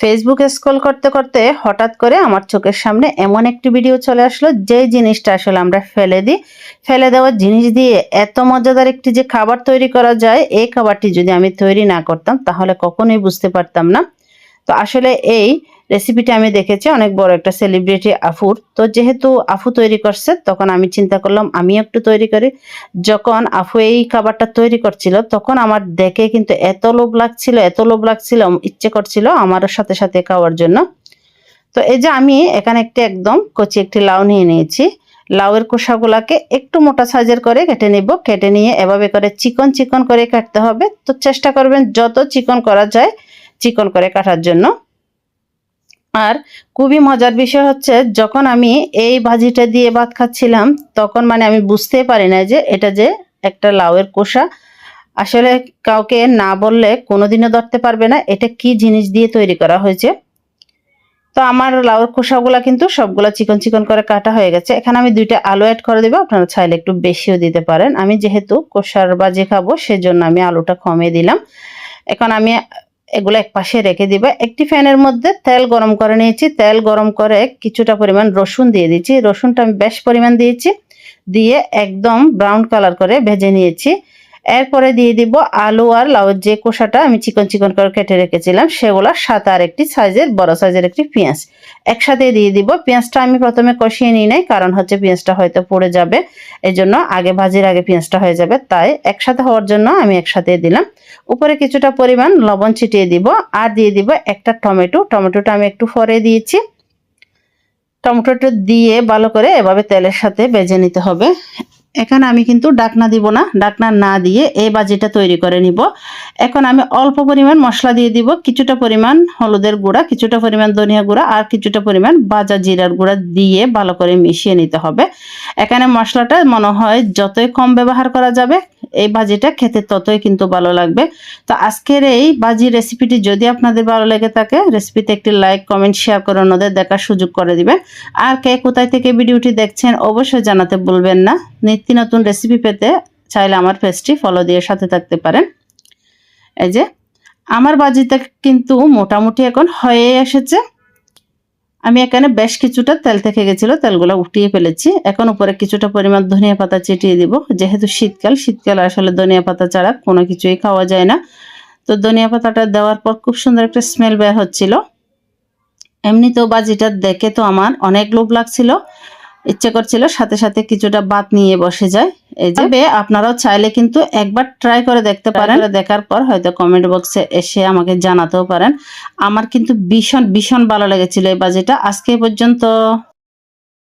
Facebook scroll করতে করতে হঠাৎ করে আমার চোখের সামনে এমন একটি ভিডিও চলে আসলো, যে জিনিসটা আসলে আমরা ফেলে দিই। ফেলে দেওয়া জিনিস দিয়ে এত মজাদার একটি যে খাবার তৈরি করা যায়, এই খাবারটি যদি আমি তৈরি না করতাম তাহলে কখনোই বুঝতে পারতাম না। তো আসলে এই রেসিপিটা আমি দেখেছি অনেক বড় একটা সেলিব্রিটি আফুর। তো যেহেতু আফু তৈরি করছে, তখন আমি চিন্তা করলাম আমি একটু তৈরি করি। যখন আফু এই খাবারটা তৈরি করছিল, তখন আমার দেখে কিন্তু এত লোভ লাগছিল, ইচ্ছে করছিল আমার সাথে সাথে খাওয়ার জন্য। তো এই যে আমি এখানে একদম কচি একটি লাউ নিয়ে নিয়েছি। লাউয়ের খোসাগুলাকে একটু মোটা সাইজের করে কেটে নিব। কেটে নিয়ে এভাবে করে চিকন চিকন করে কাটতে হবে। তো চেষ্টা করবেন যত চিকন করা যায় চিকন করে কাটার জন্য। আর খুবই মজার বিষয় হচ্ছে, যখন আমি এই ভাজিটা দিয়ে ভাত খাচ্ছিলাম, তখন আমি বুঝতে পারি না যে এটা যে একটা লাউয়ের কোষা। আসলে কাউকে না বললে কোনোদিনও ধরতে পারবে না এটা কি জিনিস দিয়ে তৈরি করা হয়েছে। তো আমার লাউয়ের খোসাগুলা কিন্তু সবগুলা চিকন চিকন করে কাটা হয়ে গেছে। এখানে আমি 2টা আলু অ্যাড করে দেবো, আপনারা চাইলে একটু বেশিও দিতে পারেন। আমি যেহেতু কোষার ভাজি খাবো, সেজন্য আমি আলুটা কমিয়ে দিলাম। এখন আমি এগুলো এক পাশে রেখে দিব। একটি ফ্যানের মধ্যে তেল গরম করে নিয়েছি। তেল গরম করে কিছুটা পরিমাণ রসুন দিয়ে দিচ্ছি। রসুনটা আমি বেশ পরিমাণ দিয়েছি, দিয়ে একদম ব্রাউন কালার করে ভেজে নিয়েছি। এরপরে দিয়ে দিব আলু আর লাউয়ের যে কোষাটা আমি চিকন চিকন করে কেটে রেখেছিলাম, সেগুলোর সাথে আর একটি বড় সাইজের একটি পেঁয়াজ একসাথে দিয়ে দিব। পেঁয়াজটা আমি প্রথমে কষিয়ে নিই নাই, কারণ হচ্ছে পেঁয়াজটা হয়তো পড়ে যাবে, এই জন্য ভাজির আগে পেঁয়াজটা হয়ে যাবে, তাই একসাথে হওয়ার জন্য আমি একসাথে দিলাম। উপরে কিছুটা পরিমাণ লবণ ছিটিয়ে দিব, আর দিয়ে দিব একটা টমেটোটা আমি একটু পরে দিয়েছি। টমেটোটা দিয়ে ভালো করে এভাবে তেলের সাথে ভেজে নিতে হবে। এখানে আমি কিন্তু ডাকনা দিব না, ডাকনা না দিয়ে এই ভাজিটা তৈরি করে নিব। এখন আমি অল্প পরিমাণ মশলা দিয়ে দিব, কিছুটা পরিমাণ হলুদের গুঁড়া, কিছুটা পরিমাণ ধনিয়া গুঁড়া, আর কিছুটা পরিমাণ ভাজা জিরার গুঁড়া দিয়ে ভালো করে মিশিয়ে নিতে হবে। এখানে মশলাটা মনে হয় যতই কম ব্যবহার করা যাবে, এই ভাজিটা খেতে ততই কিন্তু ভালো লাগবে। তো আজকের এই ভাজি রেসিপিটি যদি আপনাদের ভালো লেগে থাকে, রেসিপিতে একটি লাইক কমেন্ট শেয়ার করে অন্যদের দেখার সুযোগ করে দিবেন। আর কে কোথায় থেকে ভিডিওটি দেখছেন অবশ্যই জানাতে ভুলবেন না। নিত্য নতুন রেসিপি পেতে চাইলে আমার পেজটি ফলো দিয়ে সাথে থাকতে পারেন। এই যে আমার ভাজিটা কিন্তু মোটামুটি এখন হয়ে এসেছে। আমি এখানে বেশ কিছুটা তেল থেকে গেছিল, তেলগুলো উঠিয়ে ফেলেছি। এখন উপরে কিছুটা পরিমাণ ধনিয়া পাতা ছিটিয়ে দিব। যেহেতু শীতকাল আসলে ধনিয়া পাতা ছাড়া কোনো কিছুই খাওয়া যায় না। তো ধনিয়া পাতাটা দেওয়ার পর খুব সুন্দর একটা স্মেল বের হচ্ছিল। এমনিতেও ভাজিটা দেখে তো আমার অনেক লোভ লাগছিল, ইচ্ছে করছিল সাথে সাথে কিছুটা ভাত নিয়ে বসে যায়। এই যে আপনারাও চাইলে কিন্তু একবার ট্রাই করে দেখতে পারেন। দেখার পর হয়তো কমেন্ট বক্সে এসে আমাকে জানাতেও পারেন। আমার কিন্তু ভীষণ ভীষণ ভালো লেগেছিল এই ভাজিটা। আজকে পর্যন্ত।